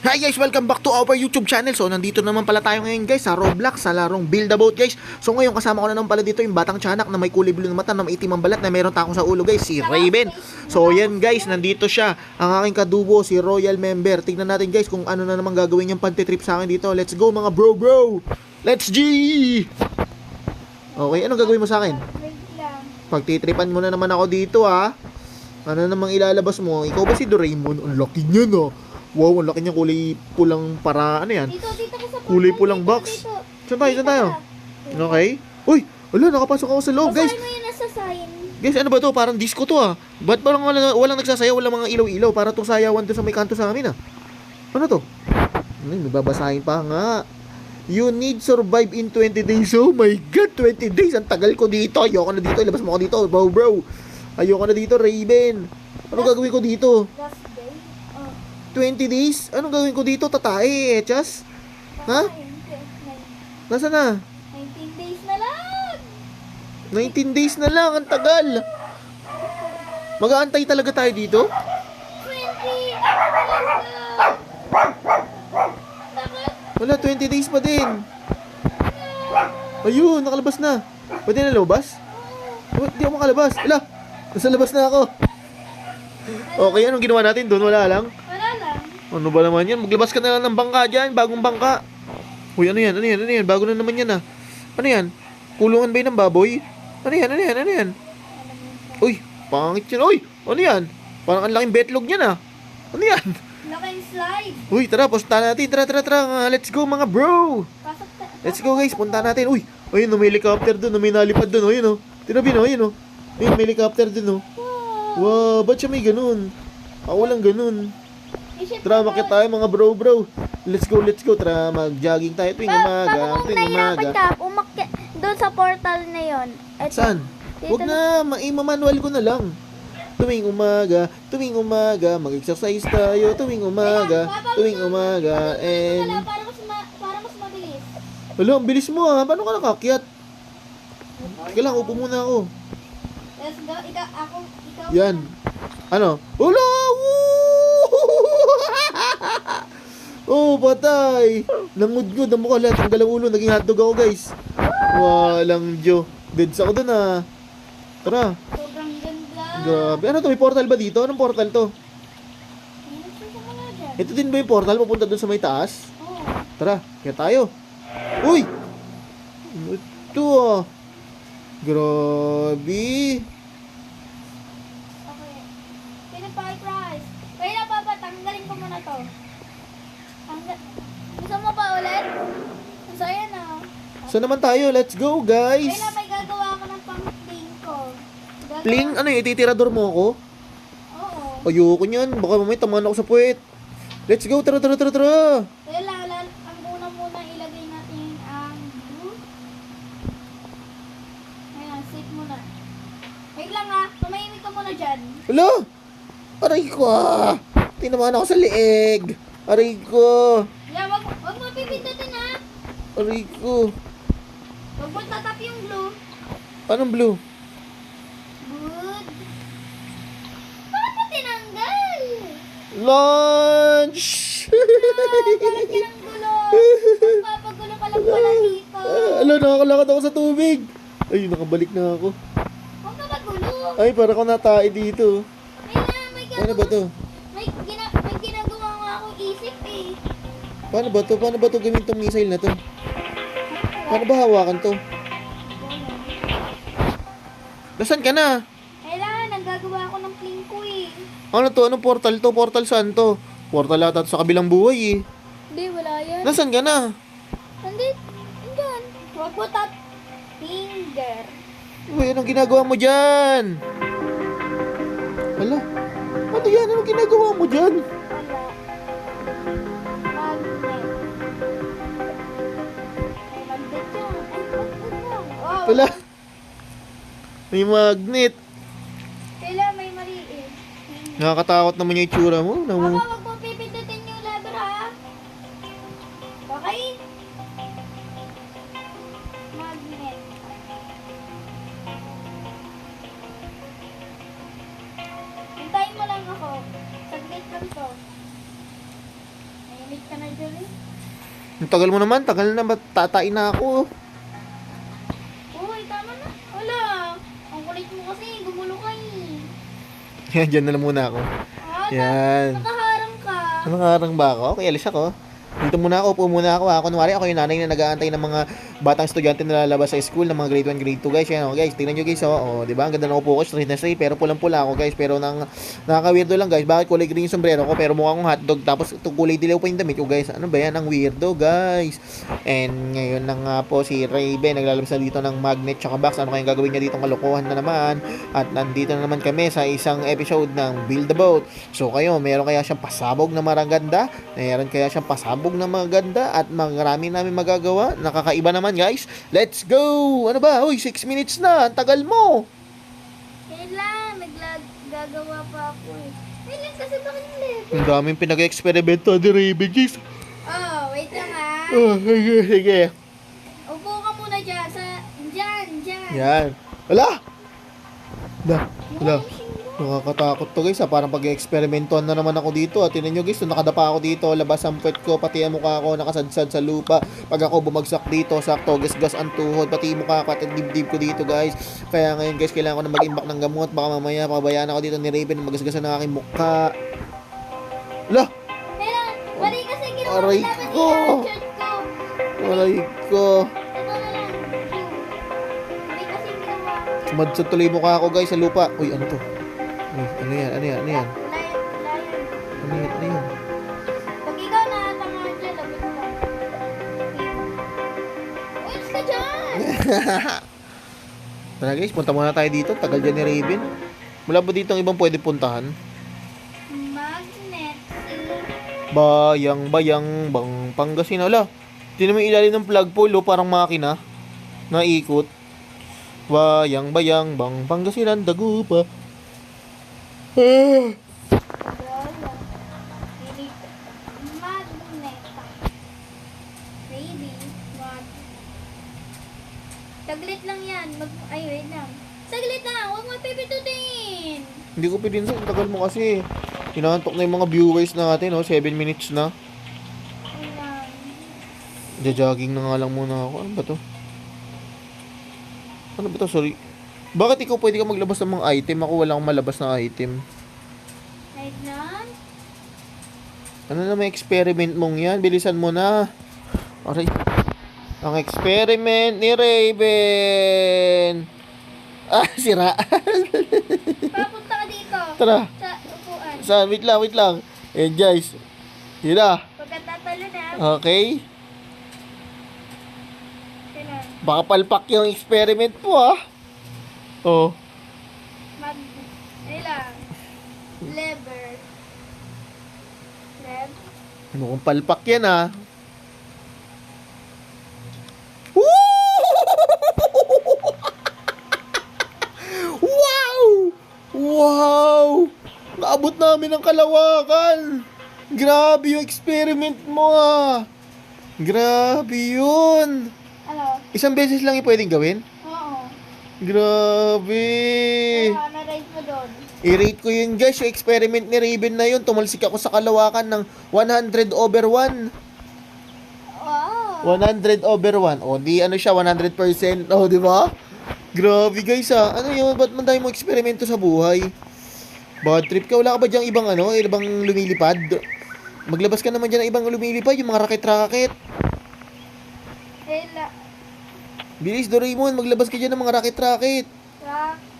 Hi guys! Welcome back to our YouTube channel. So nandito naman pala tayo ngayon guys sa Roblox, sa larong Build a Boat guys. So ngayon kasama ko na naman pala dito yung batang tiyanak na may kulay blue na mata na maitim ang balat na meron takong sa ulo guys, si Raven. So yan guys, nandito siya, ang aking kadubo, si Royal Member. Tignan natin guys kung ano na naman gagawin yung pantitrip sa akin dito. Let's go mga bro! Let's G! Okay, anong gagawin mo sa akin? Pagtitripan mo na naman ako dito ha. Ano namang ilalabas mo? Ikaw ba si Doraemon? Ang laki niya no. Wow, ang laki niya, kulay pulang para, ano yan? Dito ko sa Kulay pulang box. Saan tayo? Okay. Uy, ala, nakapasok ako sa loob, guys. Basahin mo yun nasa sign. Guys, ano ba to? Parang disco to ah. Ba't parang walang nagsasayaw, walang mga ilaw-ilaw? Para itong sayawan to sa may kanto sa amin ah. Ano to? Ay, may babasahin pa nga. You need survive in 20 days. Oh my God, 20 days. Ang tagal ko dito. Ayoko na dito. Ilabas mo ako dito, bro. Ayoko na dito, Raven. Ano gagawin ko dito? Last day? 20 days? Anong gagawin ko dito? Tatae, Echas? Ha? Nasaan na? 19 days na lang. 19 days na lang, ang tagal. Mag-aantay talaga tayo dito? 20. Wala, 20 days pa din. Ayun, nakalabas na. Pwede na lumabas? Hindi ako makalabas. Wala, nasa labas na ako. Okay, anong ginawa natin doon? Wala lang. Wala lang. Ano ba naman yan? Maglabas ka na lang ng bangka dyan, bagong bangka. Uy, ano yan? Bago na naman yan ah. Ano yan? Kulungan ba yun ng baboy? Ano yan? Uy, pangit yan. Uy, ano yan? Parang ang laking betlog niyan ah. Ano yan? Laking slide. Uy, tara, punta natin. Tara. Let's go mga bro. Pasok ka. Let's go guys, punta natin. Uy, ayun, may helicopter doon, may nalipad doon. Ayun, tinabi no, ayun. Ayun, may helicopter doon. Wow, ba't siya may ganun? Ako lang ganun. Tara, makit tayo mga bro. Let's go. Tara, mag-jogging tayo tuwing umaga. Kung nahirapan ka, umakyat doon sa portal na yon. Saan? Huwag na, manual ko na lang. Tuwing umaga, mag-exercise tayo. Tuwing umaga, and... Para mas mabilis. Wala, ang bilis mo ah. Paano ka nakakyat? Teka lang, upo muna ako. Let's go. Ikaw. Yan. Ano? Wala! Oh, patay! Nangudngod ang mukha lahat. Tanggal ang ulo. Naging hotdog ako, guys. Walang Diyo. Deads ako dun ah. Tara. Sobrang ganda. Grabe. Ano to? May portal ba dito? Anong portal to? Ito din ba yung portal? Papunta dun sa may taas? Oo. Tara, kaya tayo. Uy! Ito ah. Grabe. Okay. Pinapay price. Wait na, Papa. Tanggalin ko muna to. Gusto mo pa ulit? So, ayan na. Saan naman tayo? Let's go, guys. Wait na, may gagawa ako ng pang-pling ko. Pling? Ano yung ititirador mo ako? Oo. Ayoko niyan. Baka mamay tamaan ako sa puwet. Let's go. Tara. Kaya ang muna ilagay natin ang blue. Ayan, save muna. Wait lang ha. Tumahimik ka muna dyan. Hala! Aray ko ah. Tinamaan ako sa leeg. Aray ko. Yeah, wag mo pipindutin ha. Aray ko. Wag mo tatap yung blue. Anong blue? Good. Bakit mo tinanggal? Lunch! Bakit ka ng gulo? Magpapagulo ka lang pala dito. Ala, nakakalakad ako sa tubig. Ay, nakabalik na ako. Huwag ka magulo. Ay, para ko natae dito. May Paano ba to? may ginagawa nga akong isip eh. Paano ba to gawin tong missile na to? Paano ba hawakan to? Nasaan ka na? Kailangan, naggagawa ako ng pling ko eh. Ano to? Anong portal to? Portal saan to? Portal ata to sa kabilang buhay eh. Hindi, wala yan. Nasaan ka na? Andyan. Huwag mo tap. Finger. Uy, anong ginagawa mo dyan? Hala? Ano yan? Anong ginagawa mo dyan? Wala. Magnet. May magnet yan. Ay, magnet lang. Oh, Wala. May magnet. kailangan may maliit. Nakakatakot naman yung itsura mo. Papa, wag mo pipindutin yung lever ha. Okay? Magnet. Hintayin mo lang ako. Saglit lang to. Ayun Late ka na dyan eh. Ang tagal mo naman, tagal na ba? Tatain na ako. Uy, tama na. Wala. Ang kulit mo kasi, gumulo ka eh. Yan, dyan na lang muna ako. Yan. Nakaharang ka. Nakakarang ba ako? Okay, alis ako. Dito muna ako, upo muna ako. Kunwari ako yung nanay na nag-aantay ng mga batang estudyante na lalabas sa school, ng mga grade 1, grade 2 guys. Yan, oh, guys, tingnan nyo guys, oh, di ba? Ang ganda ng upo ko, straight na straight, pero pulang-pula ako guys. Pero nakaka-weirdo lang guys. Bakit kulay green yung sombrero ko, pero mukha akong hotdog, tapos itong kulay dilaw pa yung damit ko guys. Ano ba yan? Ang weirdo guys. And ngayon na nga po si Raven, naglalabas na dito ng magnet tsaka box. Ano kayang gagawin niya dito? Kalokohan na naman. At nandito na naman kami sa isang episode ng Build the Boat. So kayo, meron kaya siyang pasabog na maraganda? Meron kaya siyang pasabog na maganda? At marami namin magagawa? Nakakaiba naman guys. Let's go! Ano ba? Uy, 6 minutes na. Ang tagal mo. Kailan? Naggagawa pa ako eh. Kailan kasi bakit yung level? Ang daming pinag-eksperimento ni Raven guys. Oh, wait lang ha. Oh, sige, sige. Upo ka muna dyan. Dyan. Yan. Wala! Wala. Wala. Yung Nakakatakot to guys ha. Parang pag-eksperimentuhan na naman ako dito. At tinan nyo guys, nakadapa ako dito. Labas ang puwet ko. Pati ang mukha ko nakasadsad sa lupa. Pag ako bumagsak dito, sakto, gasgas ang tuhod. Pati yung mukha ko at dibdib ko dito guys. Kaya ngayon guys, kailangan ko na mag-imbak ng gamot. Baka mamaya pabayaan ako dito ni Raven na magasgasan ng aking mukha. Wala! Kailan? Mali kasi ginawa Aray dapat ko. yung shirt ko. Aray ko. Ito na lang. Mali kasi ginawa. Sumadsad tuloy yung mukha ko guys sa lupa. Uy, ano to? Uy, ano yan? Ano yan? Ano yan? Layan. Ano yan? Ano yan? Pag ikaw nakatangahan dyan, labot ka. Uy, ka dyan! Tara guys, punta muna tayo dito. Tagal dyan ni Raven. Wala ba dito ang ibang pwede puntahan? Magnet. Bayang, bang, Pangasinan. Wala. Hindi naman ilalim ng plug pole, oh, parang makina. Naikot. Bayang, bang, Pangasinan, Dagupa. Magnet. Baby. Saglit lang yan. Ay, wait lang. Saglit lang. Huwag mo pipitutin. Hindi ko pininsan. Ang tagal mo kasi. Inaantok na yung mga viewers natin, oh. 7 minutes na. Ayan. Jajogging na nga lang muna ako. Ano ba to? Ano ba to? Sorry. Bakit ikaw pwede ka maglabas ng mga item? Ako wala akong malabas na item. Wait lang. Ano na may experiment mong yan? Bilisan mo na. Aray. Ang experiment ni Raven. Ah, sira. Papunta ka dito. Tara. Sa upuan. Saan? Wait lang. Eh, guys. Yun na. Pagkatatalo na. Okay. Kailan? Baka palpak yung experiment mo, ah. Oh. Ay lang. Lever. Ano kung palpak yan, ah. Wow! Wow! Naabot namin ang kalawakan. Grabe yung experiment mo, ah. Grabe yun. Ano? Isang beses lang yung pwedeng gawin? Oo. Grabe. Na-rate mo doon. I-rate ko yun guys, yung experiment ni Raven na yun. Tumalsik ako sa kalawakan ng 100/1. Wow. 100/1. O, di ano siya, 100%. O, di ba? Grabe guys ah. Ano yun? Ba't man tayo mo eksperimento sa buhay? Bad trip ka. Wala ka ba dyang ibang ano? Ibang lumilipad? Maglabas ka naman dyan ng ibang lumilipad. Yung mga raket-raket. Hela. Bilis Doraemon, maglabas ka dyan ng mga raket-raket.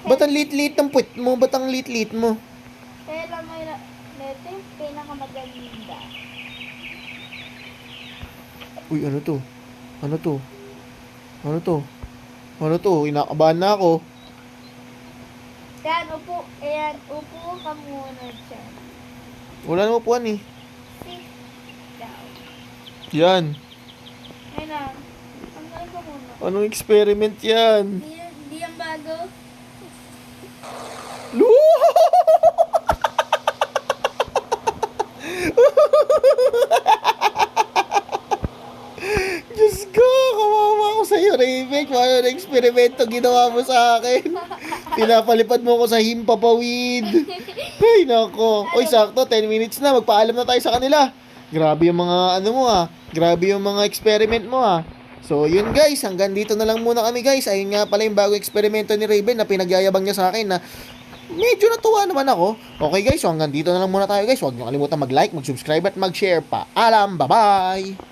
Ba't ang lit-lit ng puwet mo? Ba't ang lit-lit mo? Hela mo yung... Ito yung pinakamaganda. Uy, ano to? Ano to? Ano to? Ano to? Inakabahan na ako. Yan, upo. Ayan, upo ka muna dyan. Wala na upuan eh. Sit down. Yan. Ayun lang. Tanggalin ka muna. Anong experiment yan? Di yan bago. Diyos ko, kawawa ko sa'yo, Raven. Ano na eksperimento ginawa mo sa akin? Pinapalipad mo ko sa himpapawid. Ay, nako. Uy, sakto, 10 minutes na. Magpaalam na tayo sa kanila. Grabe yung mga ano mo Grabe yung mga experiment mo So yun guys, hanggang dito na lang muna kami guys. Ayun nga pala yung bagong eksperimento ni Raven na pinagyayabang niya sa akin na medyo natuwa naman ako. Okay guys, so hanggang dito na lang muna tayo guys. Huwag niyo kalimutan mag-like, mag-subscribe at mag-share pa. Alam, bye-bye!